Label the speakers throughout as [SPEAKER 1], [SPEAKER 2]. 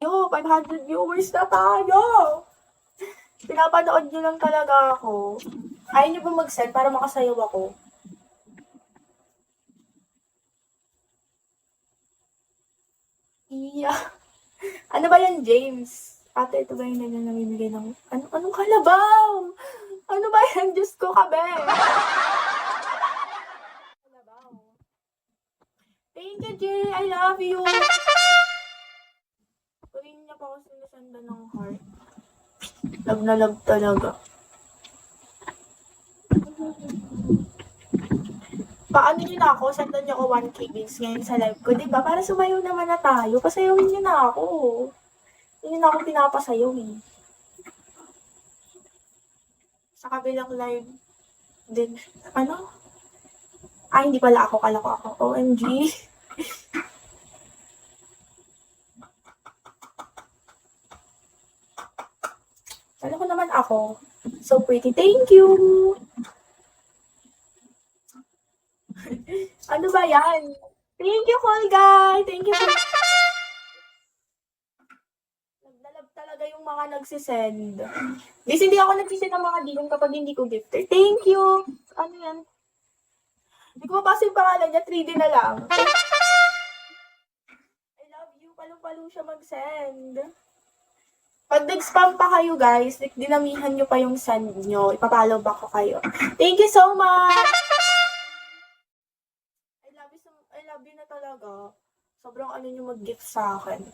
[SPEAKER 1] 500 viewers na tayo! Pinapanood nyo lang talaga ako. Ayaw nyo ba mag-send para makasayaw ako? Iya. Ano ba yan, James? Ate, ito ba yung namimigay ng... Anong kalabaw? Ano ba yan? Diyos ko, kabe! Kalabaw. Thank you, Jay! I love you! Kunin niya pa ako sinasanda ng heart. Love na love talaga. Paano nyo na ako? Sendan nyo ako 1K bins ngayon sa live ko. Diba? Para sumayaw naman na tayo. Pasayawin nyo na ako. Hindi na ako pinapasayaw eh. Sa kabilang live din. Ano? Hindi pala ako. Kala ko ako. OMG. Kala ko naman ako. So pretty. Thank you! Ano ba yan? Thank you, Call Guy! Thank you for... Nagdalab talaga yung mga nagsisend. Guys, hindi ako nagsisend ng mga dilong kapag hindi ko gifter. Thank you! Ano yan? Hindi ko mapasa yung pangalan niya. 3D na lang. I love you. Palong-palo siya mag-send. Pag nag-spam pa kayo, guys, dinamihan nyo pa yung send nyo. Ipapalo back ko kayo. Thank you so much! I love you na talaga. Sobrang ano nyo mag-gift sa akin.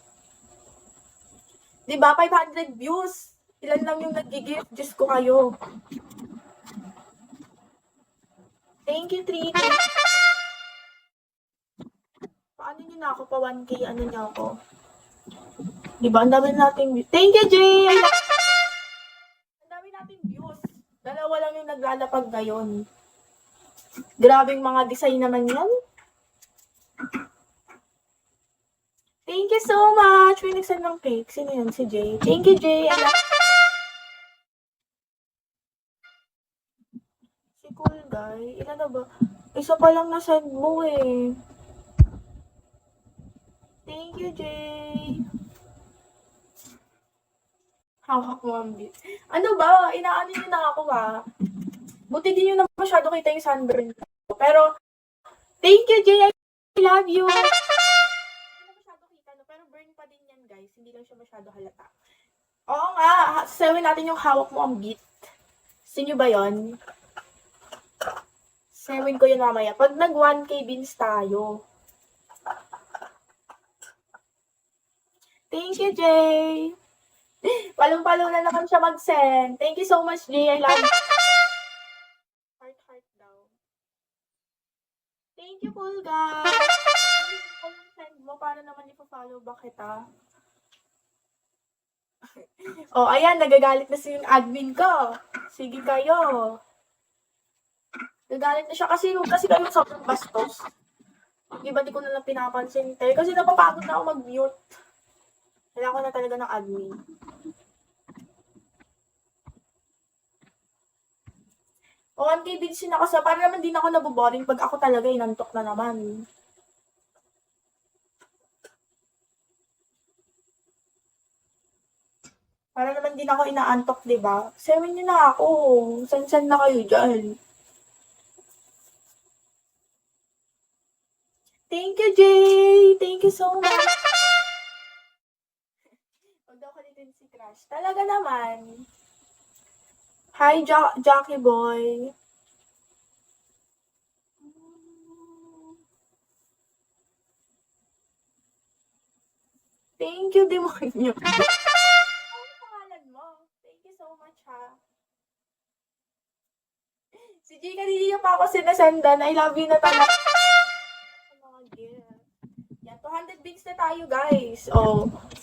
[SPEAKER 1] Diba? 500 views. Ilan lang yung nag-gift. Diyos ko kayo. Thank you, Trina. Paano nyo na ako pa 1K? Ano nyo ako? Diba? Ang dami nating views. Thank you, Jay! Ang dami nating views. Dalawa lang yung naglalapag ngayon. Grabing mga design naman yan. Thank you so much! May nagsend ng cake. Sino yun? Si Jay. Thank you, Jay. Si Cool Guy. Ilan na ba? Isa pa lang na-send mo eh. Thank you, Jay. Hawak mo ang bit. Ano ba? Inaano nyo na ako Buti din yun na masyado kita yung sunburn ko. Pero, thank you, Jay. I love you. Pero burn pa din yan, guys. Hindi lang siya masyado halata. Oo nga, sawin natin yung hawak mo ang beat. Gusto nyo ba yun? Sawin ko yun mamaya. Pag nag 1K bins tayo. Thank you, Jay. Palong-palo na naman siya mag-send. Thank you so much, Jay. I love you. Heart daw. Thank you, cool guys. Send mo para naman ipa-follow ba kita? Ayan, nagagalit na si yung admin ko. Sige kayo. Nagagalit na siya kasi kayo sobrang bastos. Iba di ko na lang pinapansin. Kasi napapagod na ako mag-mute. Kailangan ko na talaga ng admin. O 1K bins yun ako para naman din ako naboboring pag ako talaga inantok na naman. Para naman din ako inaantok, diba? Sewin nyo na ako. San-san na kayo dyan. Thank you, Jay! Thank you so much! Huwag daw kulitin si Crush. Talaga naman. Hi, Jockey Boy. Thank you, demonyo. Ano pangalan mo? Thank you so much, ha. Si Jay, kanina pa ako sinasendan. I love you na talaga. Mga gift. Yan, 200 bits na tayo, guys.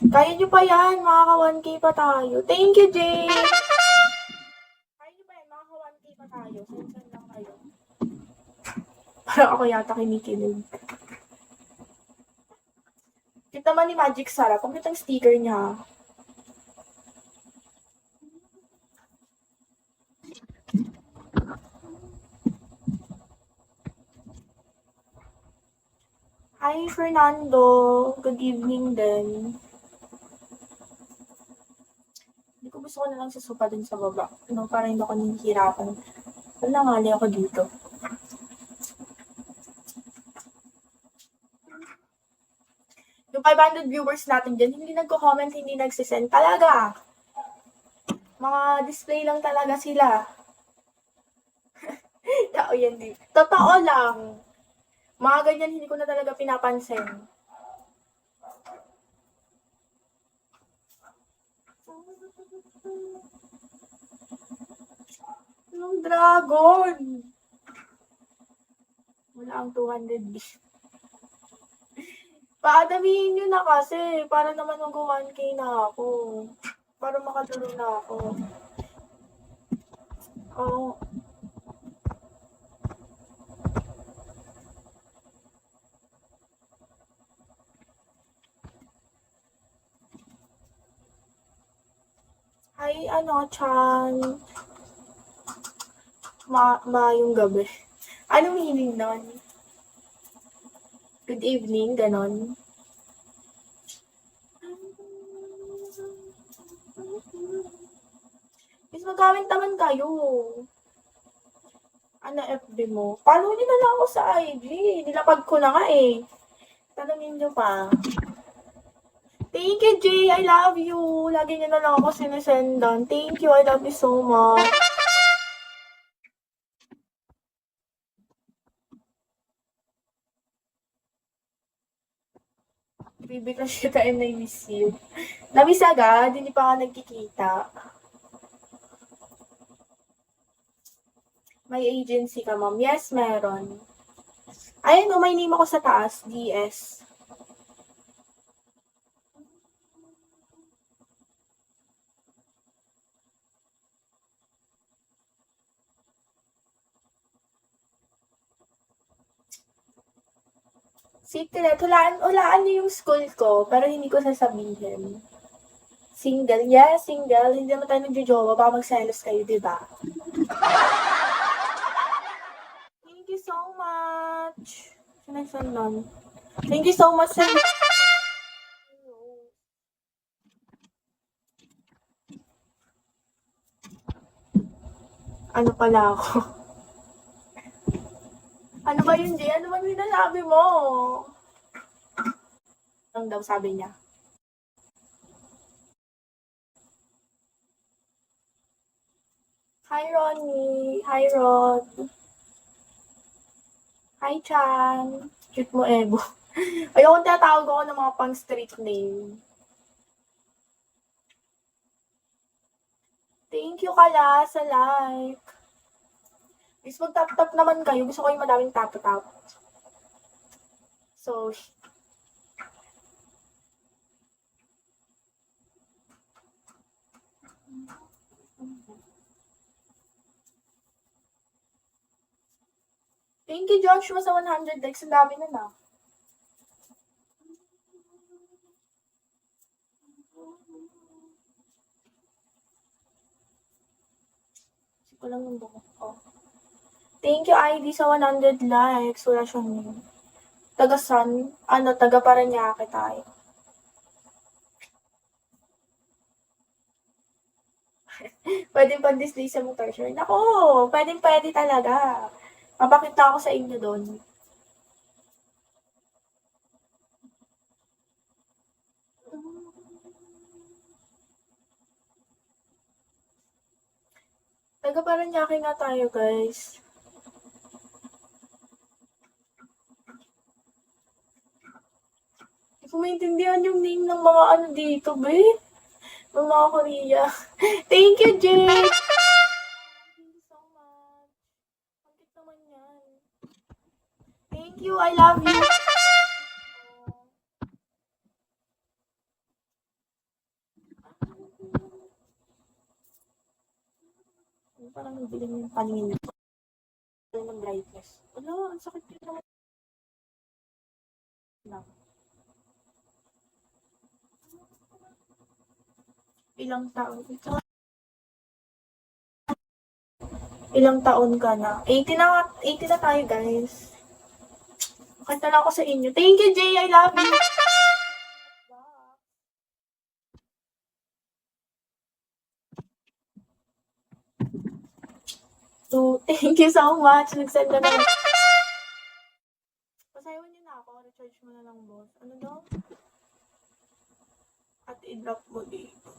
[SPEAKER 1] Kaya nyo pa yan. Makaka 1K pa tayo. Thank you, Jay. Kaya nyo pa yan. Makaka 1K pa tayo. Sensan lang kayo. Parang ako yata kinikilig. Kita man ni Magic Sarah. Kung kitang sticker niya. Hi, Fernando. Good evening din. gusto ko na lang sa sopa dun sa baba. No, para hindi ako nahihirapan. Wala ngali ako dito. Yung 500 viewers natin dyan, hindi nagko-comment, hindi nagsisend. Talaga. Mga display lang talaga sila. Tao yan, di. Totoo lang. Mga ganyan, hindi ko na talaga pinapansin. Yung dragon. Wala ang 200 bis. Paadamihin nyo na kasi. Para naman mag-1K na ako. Para makatulong na ako. Oo. Hi, Chan. Yung gabi. Anong meaning nun? Good evening, ganon. Please mag-comment naman kayo. Ano FB mo? Follow nyo na lang ako sa IG. Nilapag ko na nga eh. Tanungin nyo pa. Thank you, Jay. I love you. Lagi nyo na lang ako sinisendan. Thank you. I love you so much. Baby crush kita and I miss you. Namiss agad, hindi pa ako nagkikita. May agency ka, ma'am? Yes, meron. Ayun, may name ako sa taas, DS. Secret, hulaan niyo yung school ko, pero hindi ko sasabihin. Single? Yes, single. Hindi naman tayo nagjojowa, baka magselos kayo, di ba? Thank you so much. Sinasanon. Thank you so much, sir. Ano pala ako? Ano ba yun, Jay? Ano ba yung sinasabi mo? Ang daw sabi niya. Hi, Ronnie. Hi, Rod. Hi, Chan. Cute mo, Ebo. Ayoko tinatawag ako ng mga pang street name. Thank you, Kala, sa like. Please mag-tap-tap naman kayo. Gusto ko yung madaming tap-tap. So, thank you, Joshua, sa 100 likes. Ang dami na na. Kasi ko lang yung buhok ko. Thank you, ID, sa 100 likes. Wala siyang name. Taga-san? Taga Paranaque tayo. Pwede pag-display sa motor shirt. Nako, pwede talaga. Mapakita ako sa inyo doon. Taga Paranaque nga tayo, guys. Hindi ko maintindihan yung name ng mga dito, be. Ng mga Korea. Thank you, Jay! Thank you so much. Bakit naman yan? Thank you, I love you. Parang nagbilang yung paningin ko. Ng brightness. Wala, ang sakit yun naman. Ilang taon? Ilang taon ka na? 80 na tayo, guys. Kanta lang ako sa inyo. Thank you, Jay. I love you. So, thank you so much. Nag-send na naman. Pasayawan niyo na ako. Recharge mo na lang, boss. Ano daw? At i-drop mo dito.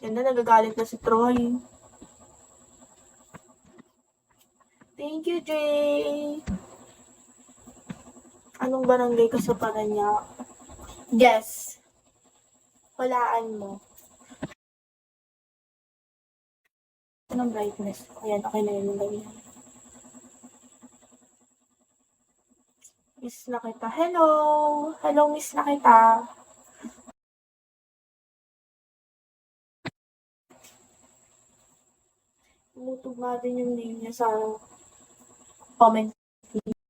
[SPEAKER 1] Yan na, nagagalit na si Troy. Thank you, Jay. Anong barangay ka sa Paranaque? Guess. Walaan mo. Anong brightness? Ayan, okay na yun. Ganyan. Miss na kita. Hello! Hello, miss na kita. Tumutugma din yung name niya sa comment.